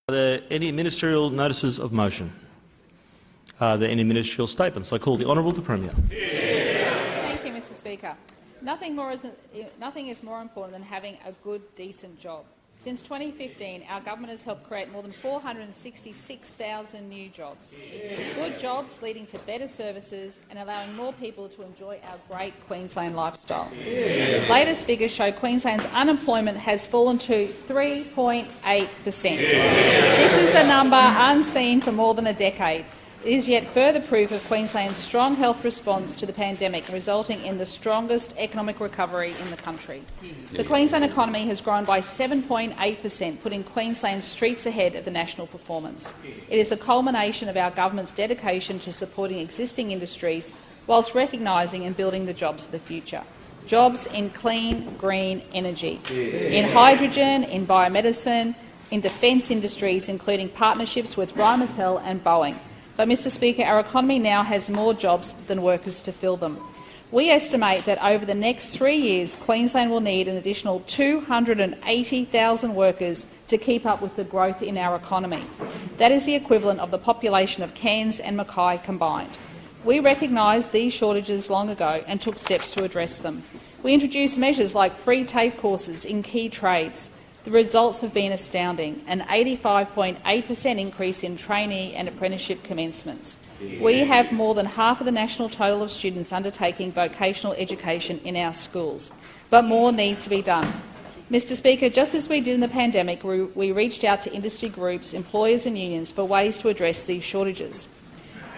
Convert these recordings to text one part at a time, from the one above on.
Are there any ministerial notices of motion? Are there any ministerial statements? I call the Honourable the Premier. Thank you, Mr Speaker. Nothing is more important than having a good, decent job. Since 2015, our government has helped create more than 466,000 new jobs. Good jobs leading to better services and allowing more people to enjoy our great Queensland lifestyle. Latest figures show Queensland's unemployment has fallen to 3.8%. This is a number unseen for more than a decade. It is yet further proof of Queensland's strong health response to the pandemic, resulting in the strongest economic recovery in the country. The Queensland economy has grown by 7.8%, putting Queensland streets ahead of the national performance. It is a culmination of our government's dedication to supporting existing industries whilst recognising and building the jobs of the future. Jobs in clean, green energy, in hydrogen, in biomedicine, in defence industries, including partnerships with Rheinmetall and Boeing. But, Mr Speaker, our economy now has more jobs than workers to fill them. We estimate that over the next 3 years, Queensland will need an additional 280,000 workers to keep up with the growth in our economy. That is the equivalent of the population of Cairns and Mackay combined. We recognised these shortages long ago and took steps to address them. We introduced measures like free TAFE courses in key trades. The results have been astounding, an 85.8% increase in trainee and apprenticeship commencements. We have more than half of the national total of students undertaking vocational education in our schools, but more needs to be done. Mr Speaker, just as we did in the pandemic, we reached out to industry groups, employers and unions for ways to address these shortages.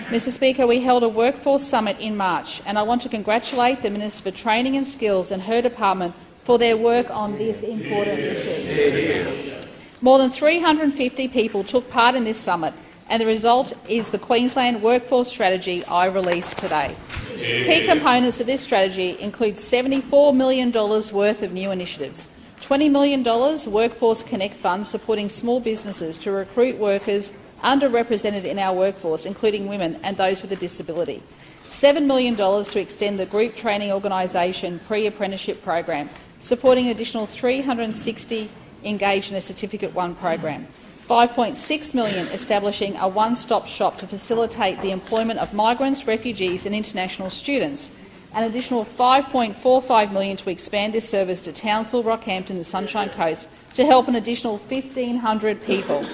Mr Speaker, we held a workforce summit in March, and I want to congratulate the Minister for Training and Skills and her department for their work on this important issue. More than 350 people took part in this summit, and the result is the Queensland Workforce Strategy I released today. Key components of this strategy include $74 million worth of new initiatives, $20 million Workforce Connect Fund supporting small businesses to recruit workers underrepresented in our workforce, including women and those with a disability, $7 million to extend the Group Training Organisation pre-apprenticeship program, supporting an additional 360 engaged in a Certificate 1 program, $5.6 million establishing a one-stop shop to facilitate the employment of migrants, refugees and international students, an additional $5.45 million to expand this service to Townsville, Rockhampton and the Sunshine Coast to help an additional 1,500 people,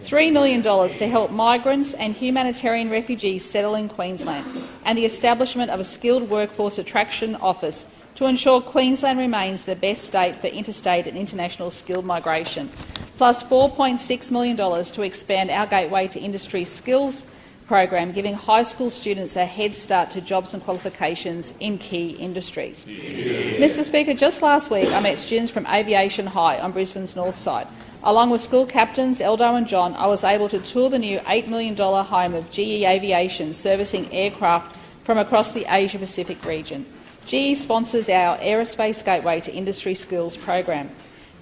$3 million to help migrants and humanitarian refugees settle in Queensland, and the establishment of a skilled workforce attraction office to ensure Queensland remains the best state for interstate and international skilled migration, plus $4.6 million to expand our Gateway to Industry skills program, giving high school students a head start to jobs and qualifications in key industries. Mr Speaker, just last week I met students from Aviation High on Brisbane's north side. Along with school captains Eldo and John, I was able to tour the new $8 million home of GE Aviation servicing aircraft from across the Asia-Pacific region. GE sponsors our Aerospace Gateway to Industry Skills program.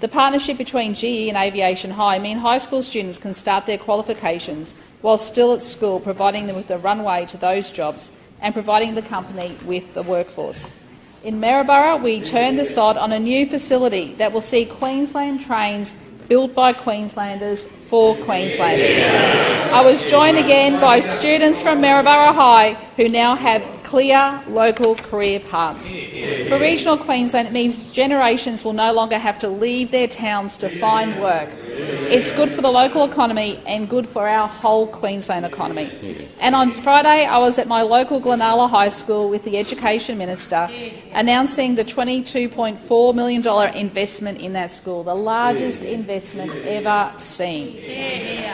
The partnership between GE and Aviation High means high school students can start their qualifications while still at school, providing them with a runway to those jobs and providing the company with the workforce. In Maryborough, we turned the sod on a new facility that will see Queensland trains built by Queenslanders for Queenslanders. I was joined again by students from Maryborough High who now have clear local career paths. For regional Queensland, it means generations will no longer have to leave their towns to find work. It's good for the local economy and good for our whole Queensland economy. And on Friday, I was at my local Inala High School with the Education Minister announcing the $22.4 million investment in that school, the largest investment ever seen.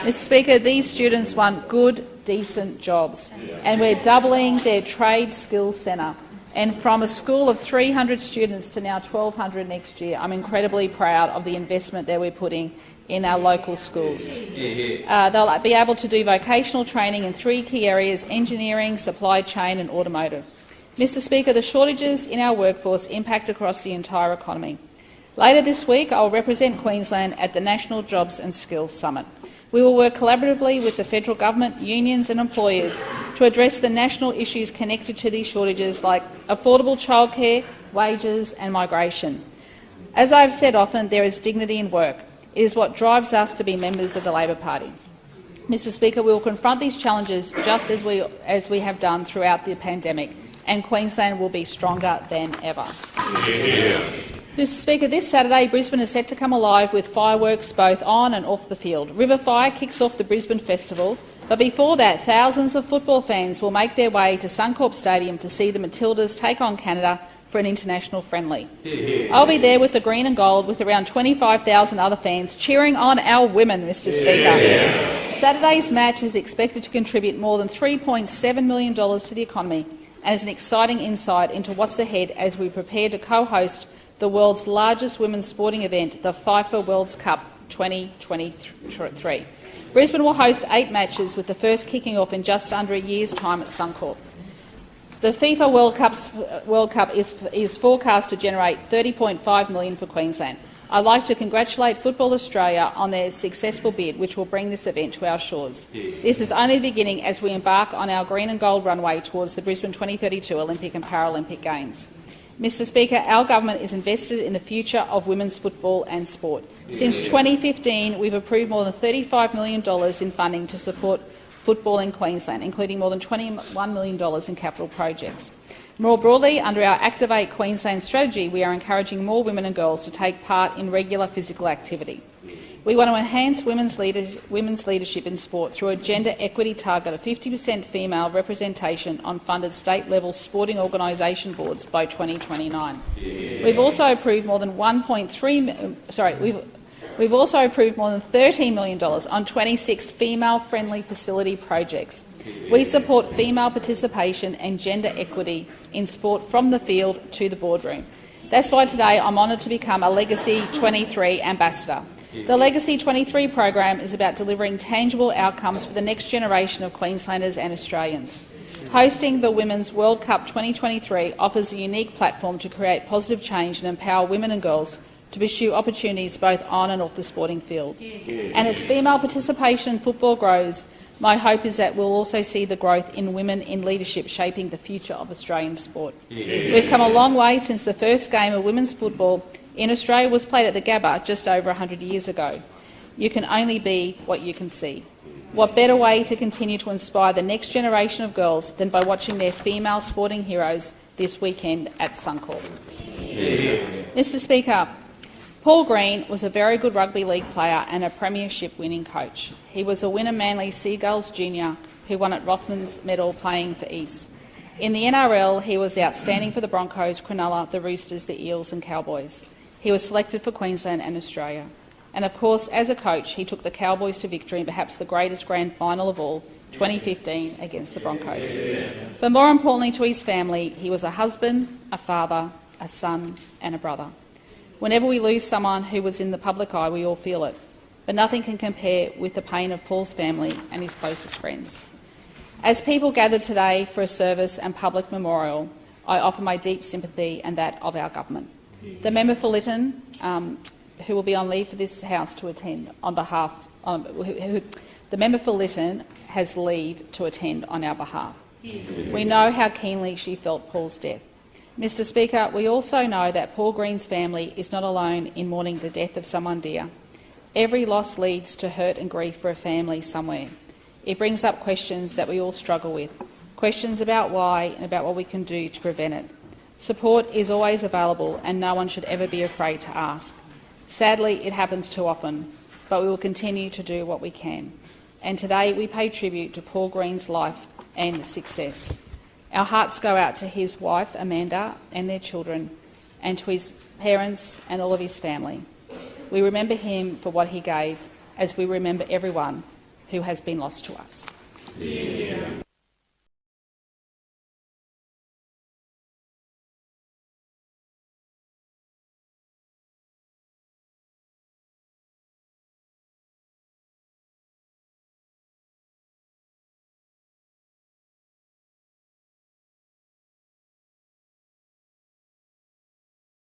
Mr Speaker, these students want good, decent jobs, and we're doubling their trade skills centre. And from a school of 300 students to now 1,200 next year, I'm incredibly proud of the investment that we're putting in our local schools. They'll be able to do vocational training in 3 key areas: engineering, supply chain and automotive. Mr Speaker, the shortages in our workforce impact across the entire economy. Later this week, I will represent Queensland at the National Jobs and Skills Summit. We will work collaboratively with the federal government, unions and employers to address the national issues connected to these shortages like affordable childcare, wages and migration. As I have said often, there is dignity in work. It is what drives us to be members of the Labor Party. Mr Speaker, we will confront these challenges just as we have done throughout the pandemic, and Queensland will be stronger than ever. Mr Speaker, this Saturday Brisbane is set to come alive with fireworks both on and off the field. River Fire kicks off the Brisbane Festival, but before that thousands of football fans will make their way to Suncorp Stadium to see the Matildas take on Canada for an international friendly. I'll be there with the green and gold with around 25,000 other fans cheering on our women, Mr Speaker. Saturday's match is expected to contribute more than $3.7 million to the economy and is an exciting insight into what's ahead as we prepare to co-host the world's largest women's sporting event, the FIFA World Cup 2023. Brisbane will host 8 matches, with the first kicking off in just under a year's time at Suncorp. The FIFA World Cup is forecast to generate $30.5 million for Queensland. I'd like to congratulate Football Australia on their successful bid, which will bring this event to our shores. This is only the beginning as we embark on our green and gold runway towards the Brisbane 2032 Olympic and Paralympic Games. Mr Speaker, our government is invested in the future of women's football and sport. Since 2015, we've approved more than $35 million in funding to support football in Queensland, including more than $21 million in capital projects. More broadly, under our Activate Queensland strategy, we are encouraging more women and girls to take part in regular physical activity. We want to enhance women's leadership in sport through a gender equity target of 50% female representation on funded state-level sporting organisation boards by 2029. We've also approved more than We've also approved more than $13 million on 26 female-friendly facility projects. We support female participation and gender equity in sport from the field to the boardroom. That's why today I'm honoured to become a Legacy 23 ambassador. The Legacy 23 program is about delivering tangible outcomes for the next generation of Queenslanders and Australians. Hosting the Women's World Cup 2023 offers a unique platform to create positive change and empower women and girls to pursue opportunities both on and off the sporting field. And as female participation in football grows, my hope is that we'll also see the growth in women in leadership shaping the future of Australian sport. We've come a long way since the first game of women's football in Australia was played at the Gabba just over 100 years ago. You can only be what you can see. What better way to continue to inspire the next generation of girls than by watching their female sporting heroes this weekend at Suncorp. Mr Speaker, Paul Green was a very good rugby league player and a premiership-winning coach. He was a winner Manly Seagulls junior who won at Rothmans medal playing for East. In the NRL, he was outstanding for the Broncos, Cronulla, the Roosters, the Eels and Cowboys. He was selected for Queensland and Australia. And of course, as a coach, he took the Cowboys to victory in perhaps the greatest grand final of all, 2015 against the Broncos. But more importantly to his family, he was a husband, a father, a son and a brother. Whenever we lose someone who was in the public eye, we all feel it. But nothing can compare with the pain of Paul's family and his closest friends. As people gather today for a service and public memorial, I offer my deep sympathy and that of our government. The member for Lytton, who will be on leave for this House to attend on behalf, the member for Lytton has leave to attend on our behalf. We know how keenly she felt Paul's death. Mr Speaker, we also know that Paul Green's family is not alone in mourning the death of someone dear. Every loss leads to hurt and grief for a family somewhere. It brings up questions that we all struggle with, questions about why and about what we can do to prevent it. Support is always available and no one should ever be afraid to ask. Sadly, it happens too often, but we will continue to do what we can. And today we pay tribute to Paul Green's life and success. Our hearts go out to his wife, Amanda, and their children, and to his parents and all of his family. We remember him for what he gave, as we remember everyone who has been lost to us. Yeah.